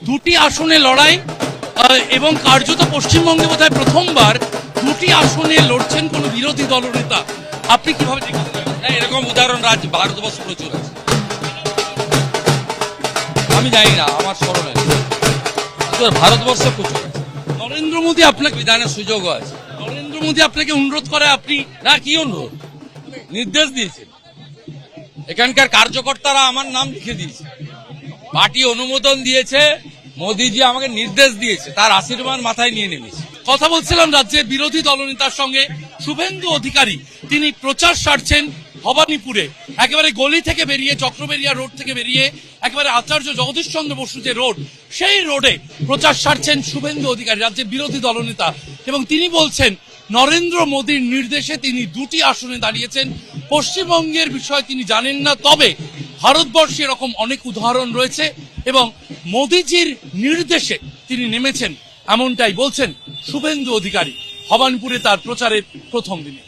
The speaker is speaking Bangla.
দুটি আসনে লড়াই এবং কার্যত পশ্চিমবঙ্গে বোধহয় প্রথমবার দুটি আসনে লড়ছেন কোন বিরোধী দলনেতা। আপনি কিভাবে দেখছেন? হ্যাঁ, এরকম উদাহরণ ভারতবর্ষ প্রচুর আছে। আমি জানি না, আমার স্মরণে নেই। কিন্তু ভারতবর্ষে প্রচুর আছে। নরেন্দ্র মোদী আপনাকে বিধানের সুযোগও আছে। নরেন্দ্র মোদী আপনাকে অনুরোধ করে, আপনি না, কি অনুরোধ, নির্দেশ দিয়েছে। এখানকার কার্যকর্তারা আমার নাম লিখে দিয়েছে, পার্টি অনুমোদন দিয়েছে, মোদীজি আমাকে নির্দেশ দিয়েছে, তার আশীর্বাদ মাথায় নিয়ে নেমেছে। কথা বলছিলাম রাজ্যের বিরোধী দলনেতার সঙ্গে শুভেন্দু অধিকারী। তিনি প্রচার সারছেন ভবানীপুরে, একেবারে গলি থেকে বেরিয়ে, চক্রবেরিয়া রোড থেকে বেরিয়ে একেবারে আচার্য জগদীশ চন্দ্র বসু যে রোড, সেই রোডে প্রচার সারছেন শুভেন্দু অধিকারী, রাজ্যের বিরোধী দলনেতা। এবং তিনি বলছেন নরেন্দ্র মোদীর নির্দেশে তিনি দুটি আসনে দাঁড়িয়েছেন। পশ্চিমবঙ্গের বিষয় তিনি জানেন না, তবে ভারতবর্ষে এরকম অনেক উদাহরণ রয়েছে এবং মোদীজির নির্দেশে তিনি নেমেছেন, এমনটাই বলছেন শুভেন্দু অধিকারী ভবানীপুরে তার প্রচারের প্রথম দিনে।